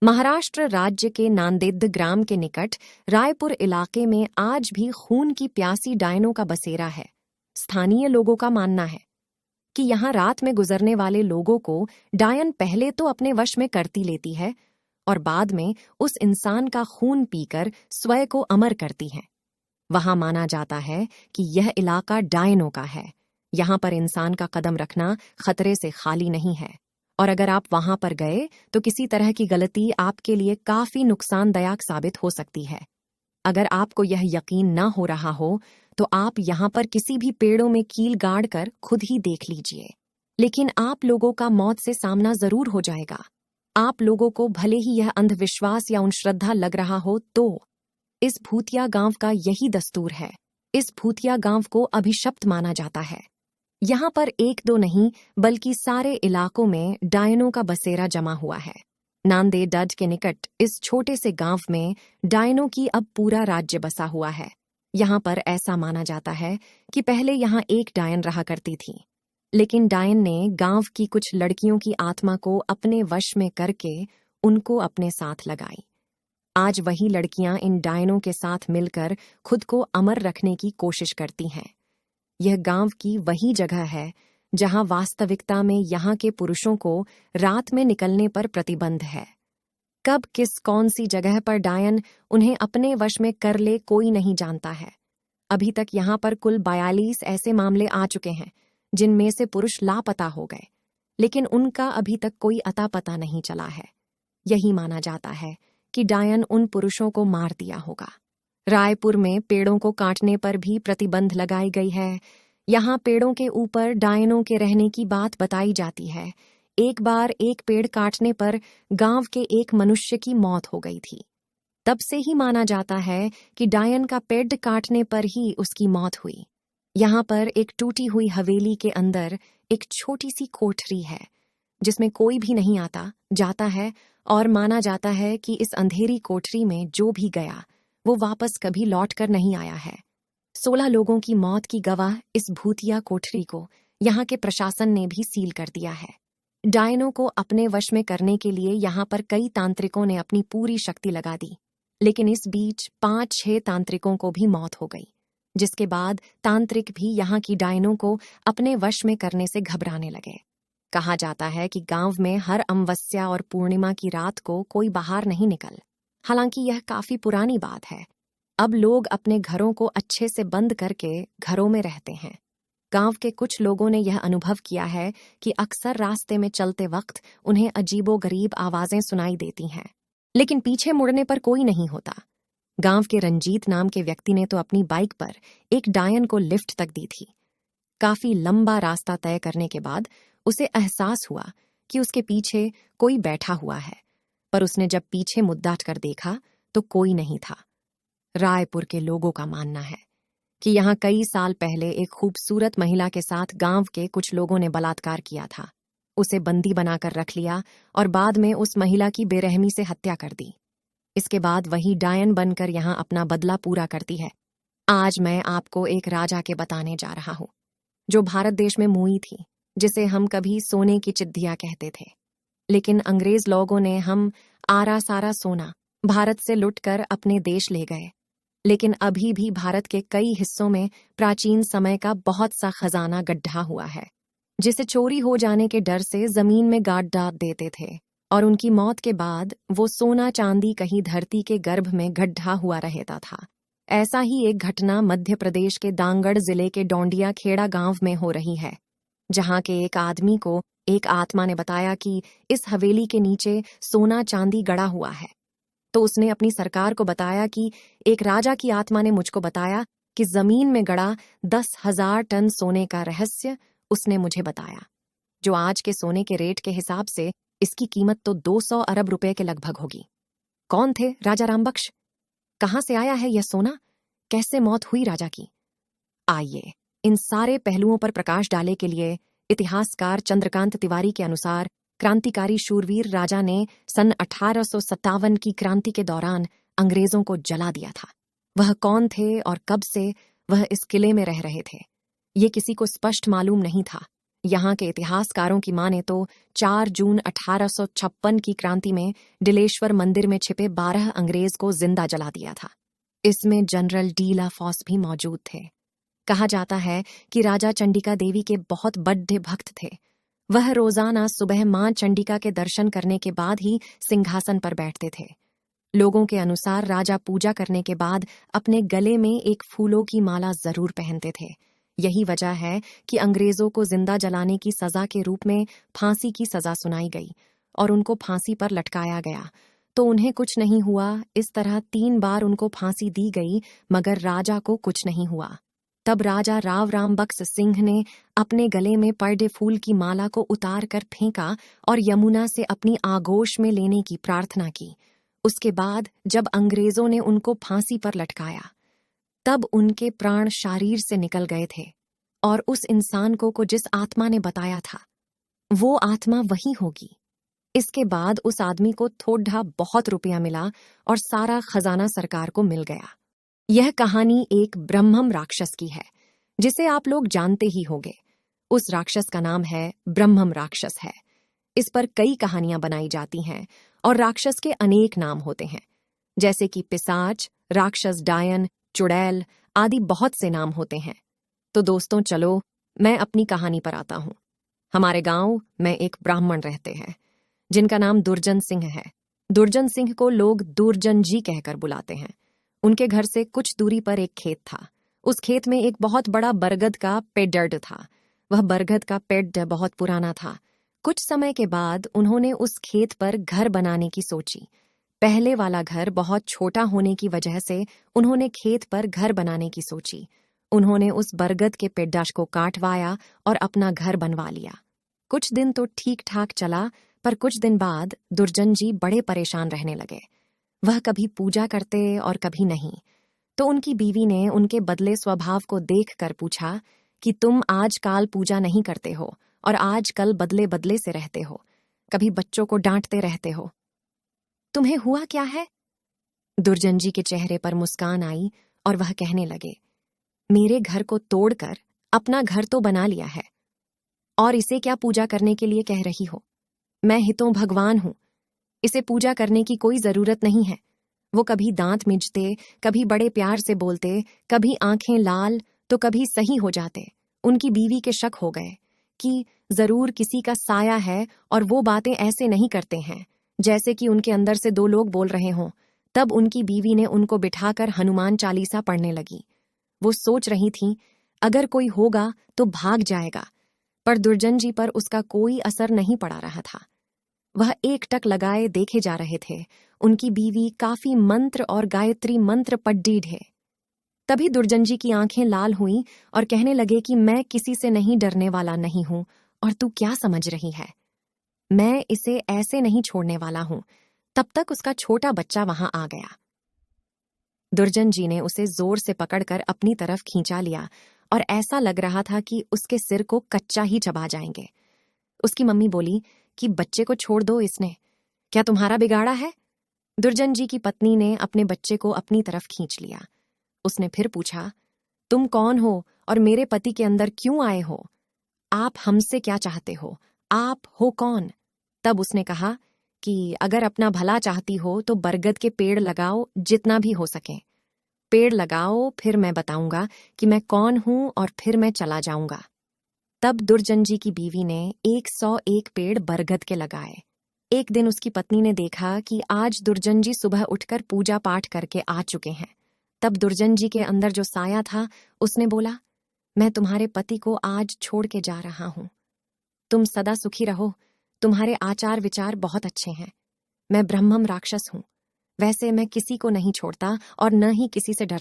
महाराष्ट्र राज्य के नांदेड़ ग्राम के निकट रायपुर इलाके में आज भी खून की प्यासी डायनों का बसेरा है। स्थानीय लोगों का मानना है कि यहाँ रात में गुजरने वाले लोगों को डायन पहले तो अपने वश में करती लेती है और बाद में उस इंसान का खून पीकर स्वयं को अमर करती है। वहां माना जाता है कि यह इलाका डायनों का है। यहाँ पर इंसान का कदम रखना खतरे से खाली नहीं है और अगर आप वहां पर गए तो किसी तरह की गलती आपके लिए काफी नुकसानदायक साबित हो सकती है। अगर आपको यह यकीन न हो रहा हो तो आप यहाँ पर किसी भी पेड़ों में कील गाड़ कर खुद ही देख लीजिए, लेकिन आप लोगों का मौत से सामना जरूर हो जाएगा। आप लोगों को भले ही यह अंधविश्वास या श्रद्धा लग रहा हो तो इस भूतिया गांव का यही दस्तूर है। इस भूतिया गांव को अभिशप्त माना जाता है। यहाँ पर एक दो नहीं बल्कि सारे इलाकों में डायनों का बसेरा जमा हुआ है। नांदेड़ के निकट इस छोटे से गांव में डायनों की अब पूरा राज्य बसा हुआ है। यहाँ पर ऐसा माना जाता है कि पहले यहाँ एक डायन रहा करती थी, लेकिन डायन ने गांव की कुछ लड़कियों की आत्मा को अपने वश में करके उनको अपने साथ लगाई। आज वही लड़कियां इन डायनों के साथ मिलकर खुद को अमर रखने की कोशिश करती हैं। यह गांव की वही जगह है जहां वास्तविकता में यहाँ के पुरुषों को रात में निकलने पर प्रतिबंध है। कब किस कौन सी जगह पर डायन उन्हें अपने वश में कर ले कोई नहीं जानता है। अभी तक यहाँ पर कुल 42 ऐसे मामले आ चुके हैं जिनमें से पुरुष लापता हो गए, लेकिन उनका अभी तक कोई अता पता नहीं चला है। यही माना जाता है कि डायन उन पुरुषों को मार दिया होगा। रायपुर में पेड़ों को काटने पर भी प्रतिबंध लगाई गई है। यहाँ पेड़ों के ऊपर डायनों के रहने की बात बताई जाती है। एक बार एक पेड़ काटने पर गांव के एक मनुष्य की मौत हो गई थी। तब से ही माना जाता है कि डायन का पेड़ काटने पर ही उसकी मौत हुई। यहाँ पर एक टूटी हुई हवेली के अंदर एक छोटी सी कोठरी है जिसमें कोई भी नहीं आता जाता है और माना जाता है कि इस अंधेरी कोठरी में जो भी गया वो वापस कभी लौट कर नहीं आया है। 16 लोगों की मौत की गवाह इस भूतिया कोठरी को यहाँ के प्रशासन ने भी सील कर दिया है। डायनों को अपने वश में करने के लिए यहाँ पर कई तांत्रिकों ने अपनी पूरी शक्ति लगा दी, लेकिन इस बीच 5-6 तांत्रिकों को भी मौत हो गई, जिसके बाद तांत्रिक भी यहाँ की डायनों को अपने वश में करने से घबराने लगे। कहा जाता है कि गांव में हर अमावस्या और पूर्णिमा की रात को कोई बाहर नहीं निकल। हालांकि यह काफी पुरानी बात है। अब लोग अपने घरों को अच्छे से बंद करके घरों में रहते हैं। गांव के कुछ लोगों ने यह अनुभव किया है कि अक्सर रास्ते में चलते वक्त उन्हें अजीबोगरीब आवाजें सुनाई देती हैं, लेकिन पीछे मुड़ने पर कोई नहीं होता। गांव के रंजीत नाम के व्यक्ति ने तो अपनी बाइक पर एक डायन को लिफ्ट तक दी थी। काफी लंबा रास्ता तय करने के बाद उसे एहसास हुआ कि उसके पीछे कोई बैठा हुआ है, पर उसने जब पीछे मुद्दा कर देखा तो कोई नहीं था। रायपुर के लोगों का मानना है कि यहाँ कई साल पहले एक खूबसूरत महिला के साथ गांव के कुछ लोगों ने बलात्कार किया था। उसे बंदी बनाकर रख लिया और बाद में उस महिला की बेरहमी से हत्या कर दी। इसके बाद वही डायन बनकर यहाँ अपना बदला पूरा करती है। आज मैं आपको एक राजा के बताने जा रहा हूँ जो भारत देश में मुई थी, जिसे हम कभी सोने की चिद्दिया कहते थे, लेकिन अंग्रेज लोगों ने हम आरा सारा सोना भारत से लुटकर अपने देश ले गए। लेकिन अभी भी भारत के कई हिस्सों में प्राचीन समय का बहुत सा खजाना गड्ढा हुआ है, जिसे चोरी हो जाने के डर से जमीन में गाड़ डाल देते थे और उनकी मौत के बाद वो सोना चांदी कहीं धरती के गर्भ में गड्ढा हुआ रहता था। ऐसा ही एक घटना मध्य प्रदेश के दांगड़ जिले के डोंडिया खेड़ा गांव में हो रही है, जहां के एक आदमी को एक आत्मा ने बताया कि इस हवेली के नीचे सोना चांदी गड़ा हुआ है। तो उसने अपनी सरकार को बताया कि एक राजा की आत्मा ने मुझको बताया कि जमीन में गड़ा 10,000 टन सोने का रहस्य उसने मुझे बताया, जो आज के सोने के रेट के हिसाब से इसकी कीमत तो 200 अरब रुपए के लगभग होगी। कौन थे राजा रामबख्श? कहां से आया है यह सोना? कैसे मौत हुई राजा की? आइए इन सारे पहलुओं पर प्रकाश डाले के लिए इतिहासकार चंद्रकांत तिवारी के अनुसार क्रांतिकारी शूरवीर राजा ने सन 1857 की क्रांति के दौरान अंग्रेजों को जला दिया था। वह कौन थे और कब से वह इस किले में रह रहे थे, ये किसी को स्पष्ट मालूम नहीं था, यहाँ के इतिहासकारों की माने तो 4 जून 1856 की क्रांति में डिलेश्वर मंदिर में छिपे 12 अंग्रेज को जिंदा जला दिया था। इसमें जनरल डी ला फॉस भी मौजूद थे। कहा जाता है कि राजा चंडिका देवी के बहुत बड़े भक्त थे। वह रोजाना सुबह मां चंडिका के दर्शन करने के बाद ही सिंहासन पर बैठते थे। लोगों के अनुसार राजा पूजा करने के बाद अपने गले में एक फूलों की माला जरूर पहनते थे। यही वजह है कि अंग्रेजों को जिंदा जलाने की सजा के रूप में फांसी की सजा सुनाई गई और उनको फांसी पर लटकाया गया। तो उन्हें कुछ नहीं हुआ। इस तरह 3 बार उनको फांसी दी गई, मगर राजा को कुछ नहीं हुआ। तब राजा राव राम बख्श सिंह ने अपने गले में पड़े फूल की माला को उतार कर फेंका और यमुना से अपनी आगोश में लेने की प्रार्थना की। उसके बाद जब अंग्रेजों ने उनको फांसी पर लटकाया, तब उनके प्राण शरीर से निकल गए थे और उस इंसान को जिस आत्मा ने बताया था, वो आत्मा वही होगी। इसके बाद उस आदमी को थोड़ा बहुत रुपया मिला और सारा खजाना सरकार को मिल गया। यह कहानी एक ब्रह्मम राक्षस की है, जिसे आप लोग जानते ही होंगे। उस राक्षस का नाम है ब्रह्मम राक्षस है। इस पर कई कहानियां बनाई जाती हैं और राक्षस के अनेक नाम होते हैं, जैसे कि पिशाच, राक्षस डायन, चुड़ैल आदि बहुत से नाम होते हैं। तो दोस्तों चलो मैं अपनी कहानी पर आता हूँ। हमारे गांव में एक ब्राह्मण रहते हैं जिनका नाम दुर्जन सिंह है। दुर्जन सिंह को लोग दुर्जन जी कहकर बुलाते हैं। उनके घर से कुछ दूरी पर एक खेत था। उस खेत में एक बहुत बड़ा बरगद का पेड़ था। वह बरगद का पेड़ बहुत पुराना था। कुछ समय के बाद उन्होंने उस खेत पर घर बनाने की सोची। पहले वाला घर बहुत छोटा होने की वजह से उन्होंने खेत पर घर बनाने की सोची। उन्होंने उस बरगद के पेड़ को काटवाया और अपना घर बनवा लिया। कुछ दिन तो ठीक ठाक चला, पर कुछ दिन बाद दुर्जन जी बड़े परेशान रहने लगे। वह कभी पूजा करते और कभी नहीं। तो उनकी बीवी ने उनके बदले स्वभाव को देखकर पूछा कि तुम आजकल पूजा नहीं करते हो और आजकल बदले बदले से रहते हो, कभी बच्चों को डांटते रहते हो, तुम्हें हुआ क्या है? दुर्जन जी के चेहरे पर मुस्कान आई और वह कहने लगे, मेरे घर को तोड़कर अपना घर तो बना लिया है, और इसे क्या पूजा करने के लिए कह रही हो? मैं ही तो भगवान हूं। इसे पूजा करने की कोई जरूरत नहीं है। वो कभी दांत मिंजते, कभी बड़े प्यार से बोलते, कभी आंखें लाल तो कभी सही हो जाते। उनकी बीवी के शक हो गए कि जरूर किसी का साया है और वो बातें ऐसे नहीं करते हैं जैसे कि उनके अंदर से 2 लोग बोल रहे हों। तब उनकी बीवी ने उनको बिठाकर हनुमान चालीसा पढ़ने लगी। वो सोच रही थी अगर कोई होगा तो भाग जाएगा, पर दुर्जन जी पर उसका कोई असर नहीं पड़ा रहा था। वह एकटक लगाए देखे जा रहे थे। उनकी बीवी काफी मंत्र और गायत्री मंत्र पढ़ी है। तभी दुर्जन जी की आंखें लाल हुईं और कहने लगे कि मैं किसी से नहीं डरने वाला नहीं हूं, और तू क्या समझ रही है? मैं इसे ऐसे नहीं छोड़ने वाला हूं। तब तक उसका छोटा बच्चा वहां आ गया। दुर्जन जी ने उसे जोर से पकड़कर अपनी तरफ खींचा लिया और ऐसा लग रहा था कि उसके सिर को कच्चा ही चबा जाएंगे। उसकी मम्मी बोली कि बच्चे को छोड़ दो, इसने क्या तुम्हारा बिगाड़ा है? दुर्जन जी की पत्नी ने अपने बच्चे को अपनी तरफ खींच लिया। उसने फिर पूछा, तुम कौन हो और मेरे पति के अंदर क्यों आए हो? आप हमसे क्या चाहते हो? आप हो कौन? तब उसने कहा कि अगर अपना भला चाहती हो तो बरगद के पेड़ लगाओ, जितना भी हो सके। पेड़ लगाओ, फिर मैं बताऊंगा कि मैं कौन हूं और फिर मैं चला जाऊंगा। तब दुर्जन जी की बीवी ने 101 पेड़ बरगद के लगाए। एक दिन उसकी पत्नी ने देखा कि आज दुर्जन जी सुबह उठकर पूजा पाठ करके आ चुके हैं। तब दुर्जन जी के अंदर जो साया था, उसने बोला, मैं तुम्हारे पति को आज छोड़ के जा रहा हूं। तुम सदा सुखी रहो। तुम्हारे आचार विचार बहुत अच्छे हैं। मैं ब्रह्मम राक्षस हूं। वैसे मैं किसी को नहीं छोड़ता और न ही किसी से डरता।